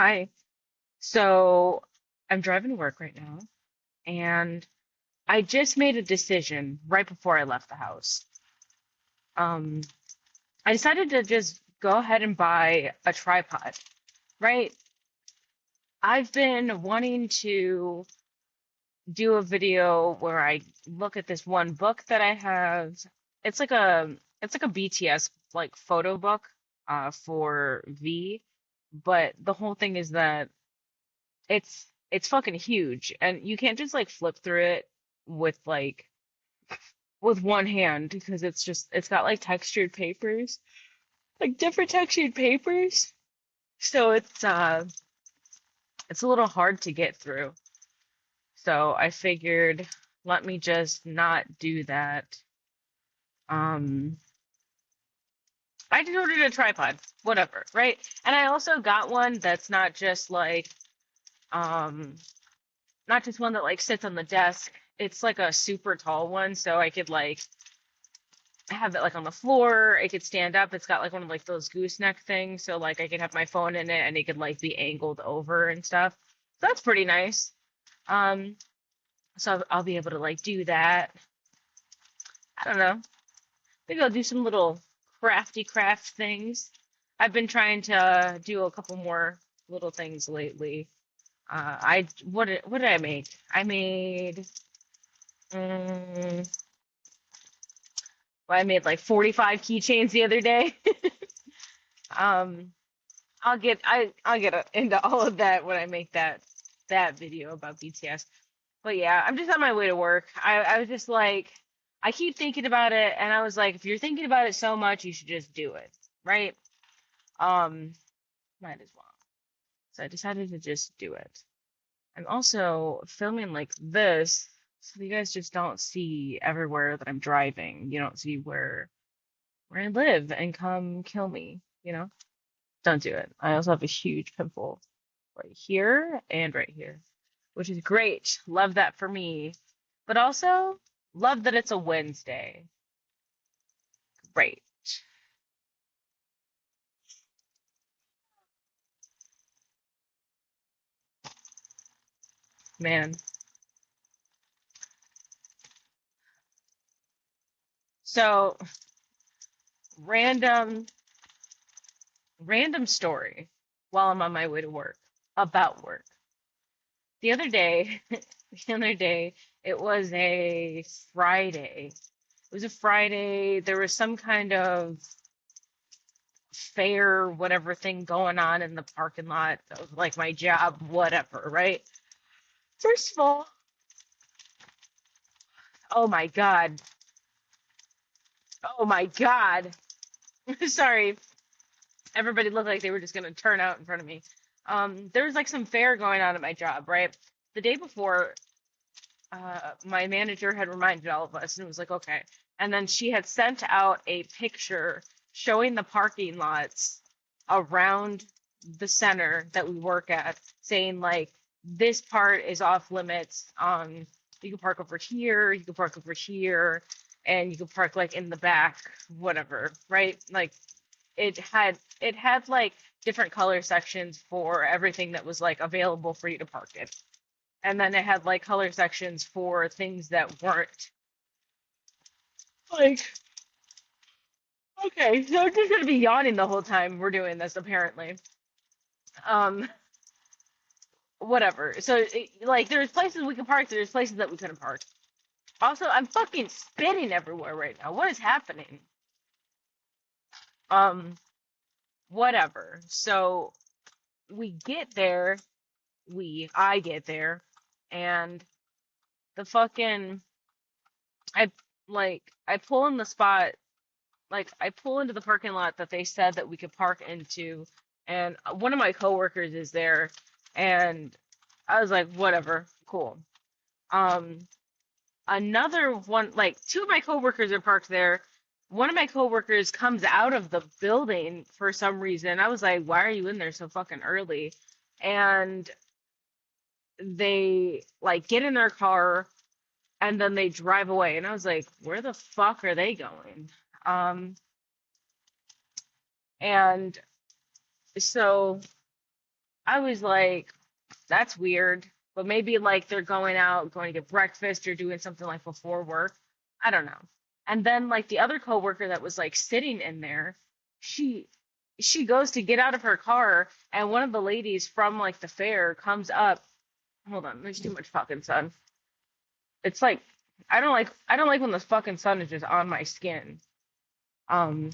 Hi. So I'm driving to work right now, and I just made a decision right before I left the house. Um, I decided to just go ahead and buy a tripod, right? I've been wanting to do a video where I look at this one book that I have. It's like a BTS like photo book for V, but the whole thing is that it's fucking huge and you can't just like flip through it with like with one hand because it's got like textured papers, like different textured papers. So it's a little hard to get through. So I figured let me just not do that. Um I just ordered a tripod, whatever, right? And I also got one that's um not just one that like sits on the desk. It's like a super tall one, so I could like have it like on the floor. It could stand up. It's got like one of like those gooseneck things, so like I could have my phone in it and it could like be angled over and stuff. So that's pretty nice. Um, so I'll be able to like do that. I don't know. Maybe I'll do some little crafty craft things. I've been trying to do a couple more little things lately. I what did I make? Um, I made like 45 keychains the other day. Um, I'll get into all of that when I make that video about BTS. But yeah, I'm just on my way to work. I was just like, I keep thinking about it, and I was like, if you're thinking about it so much, you should just do it, right? Um, Might as well. So I decided to just do it. I'm also filming like this, so you guys just don't see everywhere that I'm driving. You don't see where I live and come kill me, you know? Don't do it. I also have a huge pimple right here and right here, which is great. Love that for me. But also, love that it's a Wednesday. Great. Man. So, random, random story while I'm on my way to work about work. The other day, the other day, it was a Friday. It was a Friday. There was some kind of fair, whatever thing going on in the parking lot of like my job, whatever, right? First of all, oh my God. Oh my God. Sorry. Everybody looked like they were just gonna turn out in front of me. There was like some fair going on at my job, right? The day before, my manager had reminded all of us and it was like, okay. And then she had sent out a picture showing the parking lots around the center that we work at, saying like this part is off limits. You can park over here, you can park over here, and you can park like in the back, whatever, right? Like it had like different color sections for everything that was like available for you to park in. And then it had like color sections for things that weren't. Like, okay, so I'm just gonna be yawning the whole time we're doing this, apparently. Um, Whatever. So, like, there's places we could park, there's places that we couldn't park. Also, I'm fucking spitting everywhere right now. What is happening? Um, Whatever. So, we get there, I get there, and the fucking, I, I pull in the spot like I pull into the parking lot that they said that we could park into, and one of my coworkers is there, and I was like, whatever, cool. Um, Another one, like two of my coworkers are parked there. One of my coworkers comes out of the building for some reason. I was like, why are you in there so fucking early? And they like get in their car and then they drive away. And I was like, where the fuck are they going? Um, and so I was like, that's weird. But maybe like they're going out, going to get breakfast or doing something like before work. I don't know. And then like the other coworker that was like sitting in there, she she goes to get out of her car and one of the ladies from like the fair comes up. Hold on, there's too much fucking sun. It's like I don't like when the fucking sun is just on my skin. Um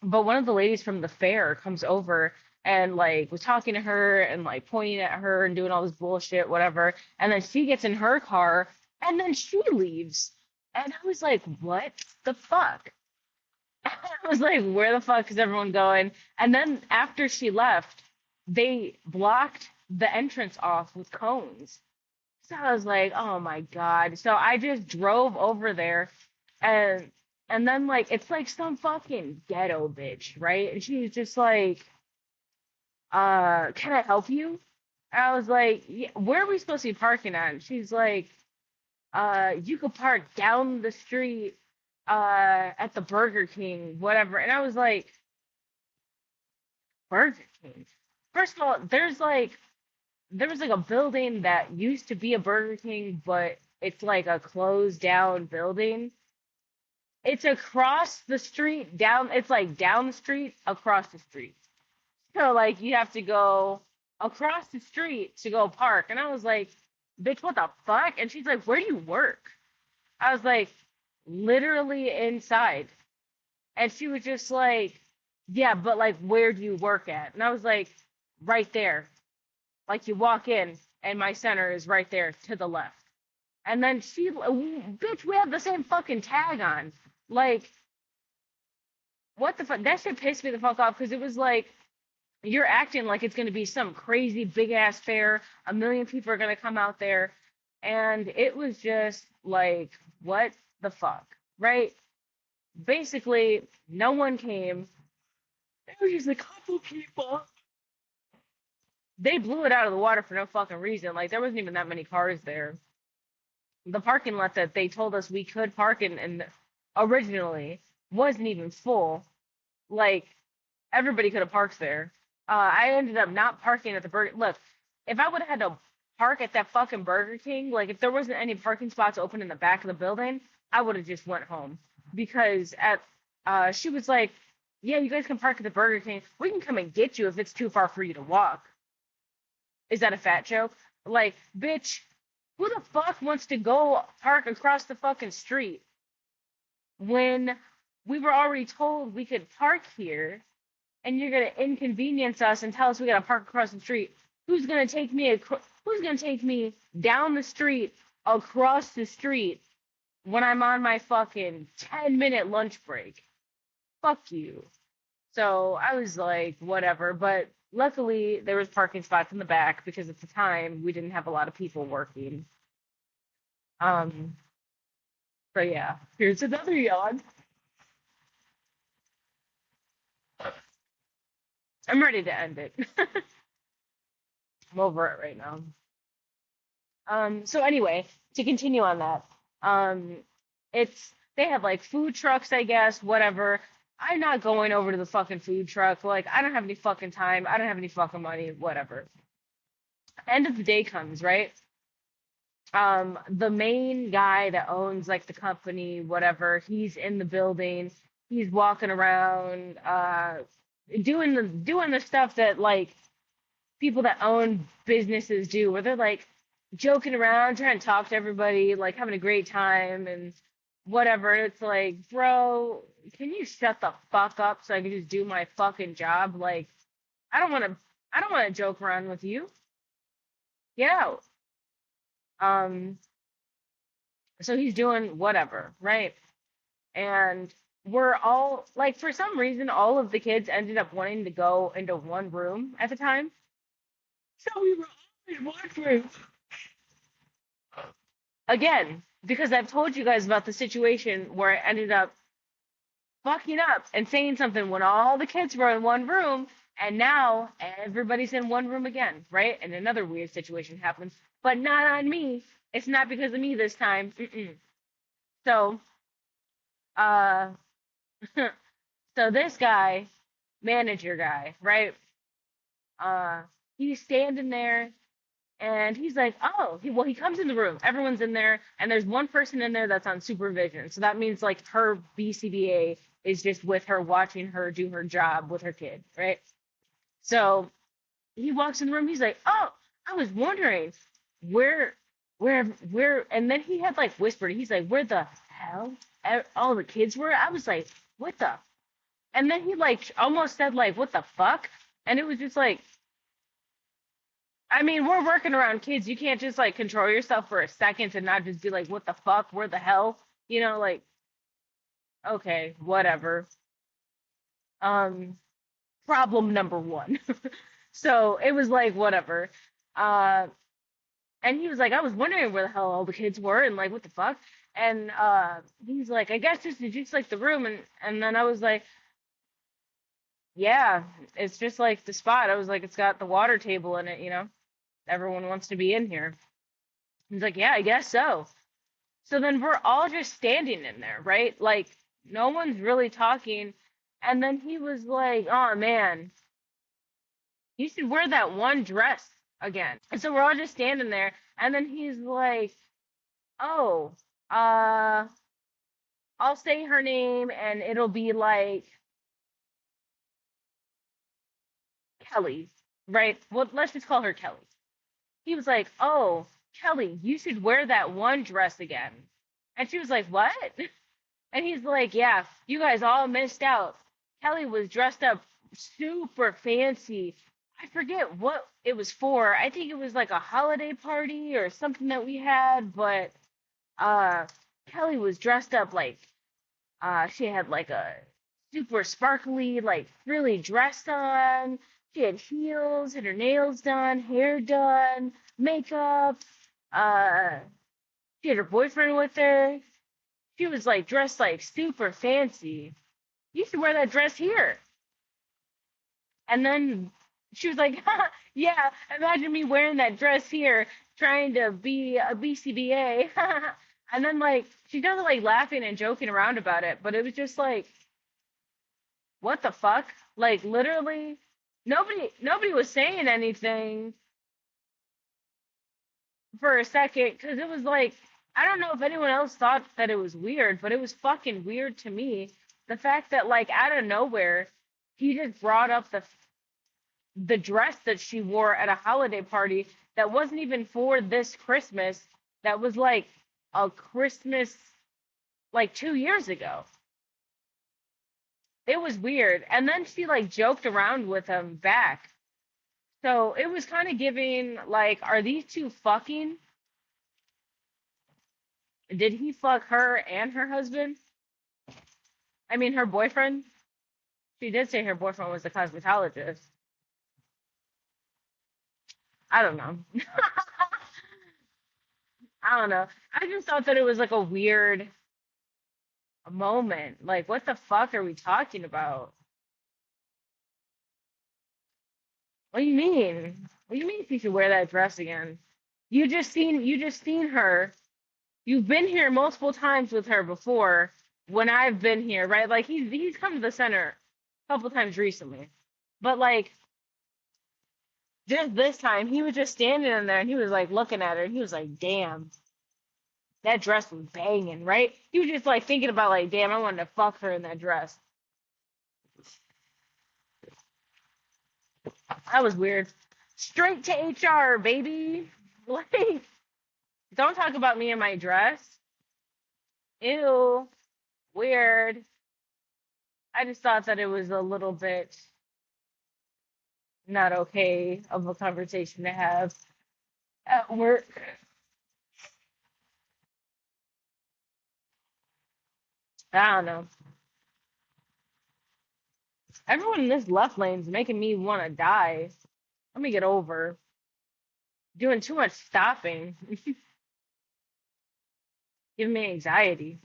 but one of the ladies from the fair comes over and like was talking to her and like pointing at her and doing all this bullshit, whatever. And then she gets in her car and then she leaves. And I was like, what the fuck? I was like, where the fuck is everyone going? And then after she left, they blocked the entrance off with cones. So I was like, oh my God. So I just drove over there and then like it's like some fucking ghetto bitch, right? And she was just like, can I help you? I was like, yeah, where are we supposed to be parking at? And she's like, you could park down the street, at the Burger King, whatever. And I was like, Burger King? First of all, there was like a building that used to be a Burger King, but it's like a closed down building. It's across the street, down, it's like down the street, across the street. So like you have to go across the street to go park. And I was like, bitch, what the fuck? And she's like, where do you work? I was like, literally inside. And she was just like, yeah, but like, where do you work at? And I was like, right there. Like, you walk in, and my center is right there to the left. And then bitch, we have the same fucking tag on. Like, what the fuck? That shit pissed me the fuck off because it was like, you're acting like it's going to be some crazy big ass fair. A million people are going to come out there. And it was just like, what the fuck? Right? Basically, no one came. There was just a couple people. They blew it out of the water for no fucking reason. Like, there wasn't even that many cars there. The parking lot that they told us we could park in and originally wasn't even full. Like, everybody could have parked there. I ended up not parking at the Burger. Look, if I would have had to park at that fucking Burger King, like if there wasn't any parking spots open in the back of the building, I would have just went home because she was like, "Yeah, you guys can park at the Burger King. We can come and get you if it's too far for you to walk." Is that a fat joke? Like, bitch, who the fuck wants to go park across the fucking street when we were already told we could park here and you're gonna inconvenience us and tell us we gotta park across the street? Who's gonna take me down the street, across the street when I'm on my fucking 10-minute lunch break? Fuck you. So I was like, whatever. But luckily, there was parking spots in the back because at the time we didn't have a lot of people working. Um, so yeah, here's another yawn. I'm ready to end it. I'm over it right now. So anyway, to continue on that, um, it's they have like food trucks, I guess, whatever. I'm not going over to the fucking food truck. Like, I don't have any fucking time. I don't have any fucking money, whatever. End of the day comes, right? The main guy that owns like the company, whatever, he's in the building. He's walking around, doing the stuff that like people that own businesses do, where they're like joking around, trying to talk to everybody, like having a great time and whatever. It's like, bro, can you shut the fuck up so I can just do my fucking job? Like, I don't want to, I don't want to joke around with you. Get out. Um, so he's doing whatever, right? And we're all like, for some reason, all of the kids ended up wanting to go into one room at the time. So we were all in one room. Again, because I've told you guys about the situation where I ended up fucking up and saying something when all the kids were in one room, and now everybody's in one room again, right? And another weird situation happens, but not on me. It's not because of me this time. Mm-mm. So, uh, so this guy, manager guy, right? He's standing there and he's like, oh, he comes in the room. Everyone's in there, and there's one person in there that's on supervision. So that means like her BCBA is just with her, watching her do her job with her kid, right? So he walks in the room. He's like, oh, I was wondering where, where, and then he had like whispered. He's like, where the hell all the kids were? I was like, what the? And then he like almost said like, what the fuck? And it was just like, I mean, we're working around kids. You can't just like control yourself for a second and not just be like, what the fuck? Where the hell? Like, okay, whatever. Um, Problem number one. So it was like, whatever. Uh, and he was like, I was wondering where the hell all the kids were and like, what the fuck? And he's like, I guess this is just like the room. And then I was like, yeah, it's just like the spot. I was like, it's got the water table in it. Everyone wants to be in here. He's like, yeah, I guess so. So then we're all just standing in there, right? Like no one's really talking. And then he was like, oh man, you should wear that one dress again. And so we're all just standing there. And then he's like, oh, uh, I'll say her name and it'll be like Kelly, right? Well, let's just call her Kelly. He was like, oh, Kelly, you should wear that one dress again. And she was like, what? And he's like, yeah, you guys all missed out. Kelly was dressed up super fancy. I forget what it was for. I think it was like a holiday party or something that we had, but uh Kelly was dressed up like she had like a super sparkly like frilly dress on. She had heels, had her nails done, hair done, makeup. Uh she had her boyfriend with her. She was like dressed like super fancy. You should wear that dress here. And then she was like, yeah, imagine me wearing that dress here, trying to be a BCBA. And then like she kind of like laughing and joking around about it, but it was just like, what the fuck? Like literally, nobody was saying anything for a second because it was like, I don't know if anyone else thought that it was weird, but it was fucking weird to me. The fact that like out of nowhere, he just brought up the dress that she wore at a holiday party that wasn't even for this Christmas. That was like a Christmas like 2 years ago. It was weird. And then she like joked around with him back. So it was kind of giving like, are these two fucking? Did he fuck her and her husband? I mean, her boyfriend? She did say her boyfriend was a cosmetologist. I don't know. I don't know. I just thought that it was like a weird moment. Like, what the fuck are we talking about? What do you mean? What do you mean she should wear that dress again? You just seen her. You've been here multiple times with her before when I've been here, right? Like he's come to the center a couple times recently. But like just this time he was just standing in there and he was like looking at her and he was like, damn, that dress was banging, right? He was just like thinking about like, damn, I wanted to fuck her in that dress. That was weird. Straight to HR, baby. Like, don't talk about me in my dress. Ew, weird. I just thought that it was a little bit not okay of a conversation to have at work. I don't know. Everyone in this left lane's making me want to die. Let me get over. Doing too much stopping. Giving me anxiety.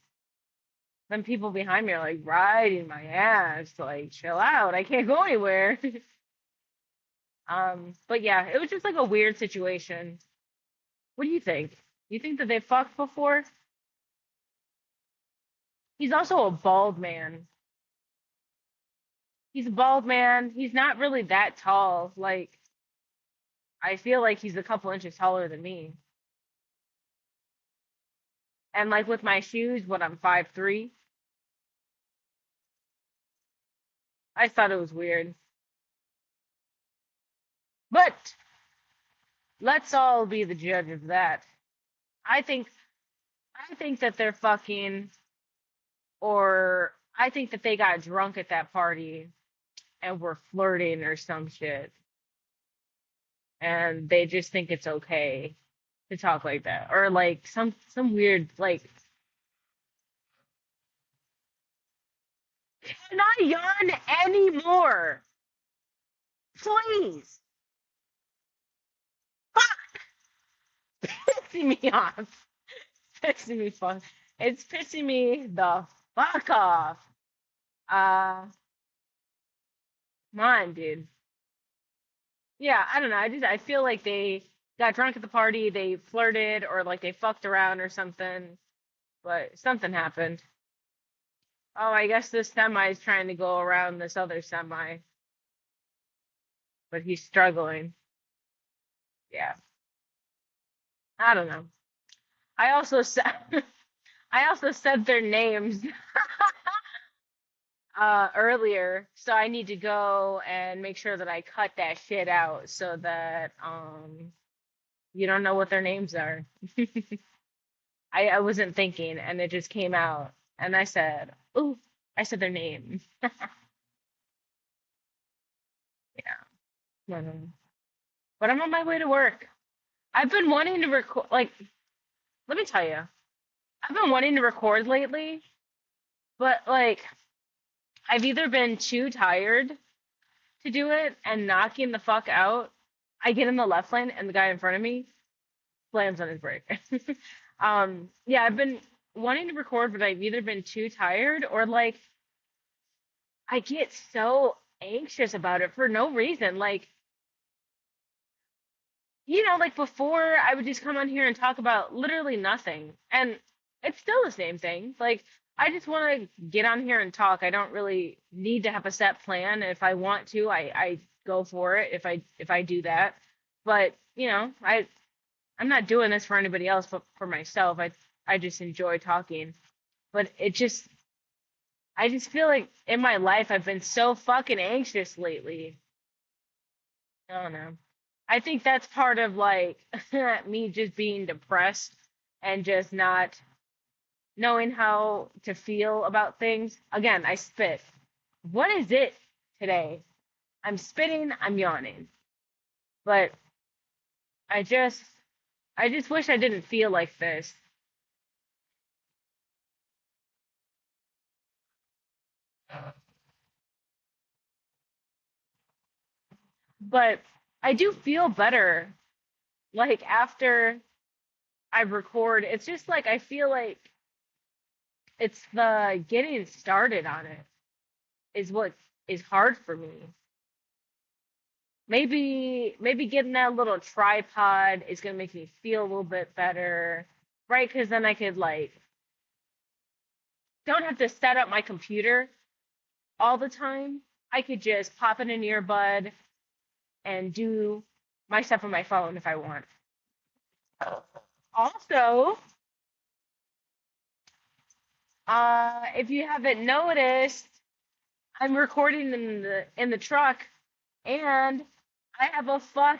Then people behind me are like riding my ass, like chill out. I can't go anywhere. But yeah, it was just like a weird situation. What do you think? You think that they fucked before? He's also a bald man. He's a bald man. He's not really that tall. Like, I feel like he's a couple inches taller than me. And like with my shoes, what I'm 5'3". I thought it was weird. But let's all be the judge of that. I think I think that they're fucking, or I think that they got drunk at that party and were flirting or some shit. And they just think it's okay to talk like that. Or like some weird like, can I yawn anymore? Please. Fuck, pissing me off. Pissing me fuck. It's pissing me the fuck off. Come on, dude. Yeah, I don't know. I feel like they got drunk at the party, they flirted, or like they fucked around or something, but something happened. Oh, I guess this semi is trying to go around this other semi, but he's struggling. Yeah, I don't know. I also said I also said their names earlier, so I need to go and make sure that I cut that shit out so that you don't know what their names are. I wasn't thinking and it just came out and I said, "Ooh, I said their name." Yeah. No. But I'm on my way to work. I've been wanting to record, like, let me tell you, I've been wanting to record lately, but like, I've either been too tired to do it and knocking the fuck out. I get in the left lane and the guy in front of me slams on his brake. Yeah, I've been wanting to record, but I've either been too tired or like I get so anxious about it for no reason. Like, like before I would just come on here and talk about literally nothing. And it's still the same thing. Like, I just want to get on here and talk. I don't really need to have a set plan. If I want to, I go for it if I do that. But, I'm not doing this for anybody else but for myself. I just enjoy talking. But I just feel like in my life I've been so fucking anxious lately. I don't know. I think that's part of like me just being depressed and just not knowing how to feel about things. Again, I spit. What is it today? I'm spitting, I'm yawning. But I just I just wish I didn't feel like this. But I do feel better like after I record. It's just like I feel like it's the getting started on it is what is hard for me. Maybe getting that little tripod is gonna make me feel a little bit better, right? Because then I could like don't have to set up my computer all the time. I could just pop in an earbud and do my stuff on my phone if I want. Also, if you haven't noticed, I'm recording in the truck, and I have a phone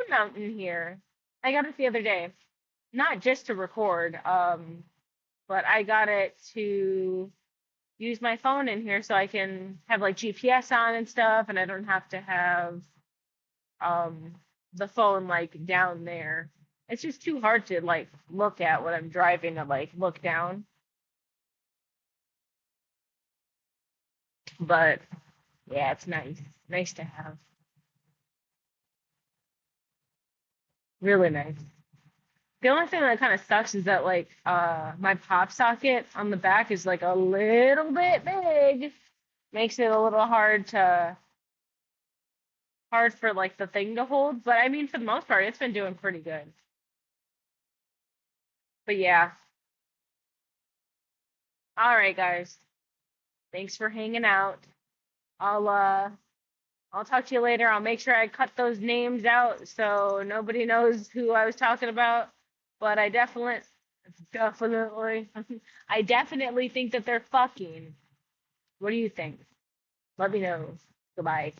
mount in here. I got it the other day. Not just to record, but I got it to use my phone in here so I can have like GPS on and stuff, and I don't have to have um the phone like down there. It's just too hard to like look at when I'm driving to like look down. But yeah, it's nice. Nice to have. Really nice. The only thing that kind of sucks is that like my pop socket on the back is like a little bit big. Makes it a little hard for like the thing to hold. But I mean for the most part it's been doing pretty good. But yeah. All right guys. Thanks for hanging out. I'll I'll talk to you later. I'll make sure I cut those names out so nobody knows who I was talking about. But definitely, I definitely think that they're fucking. What do you think? Let me know. Goodbye.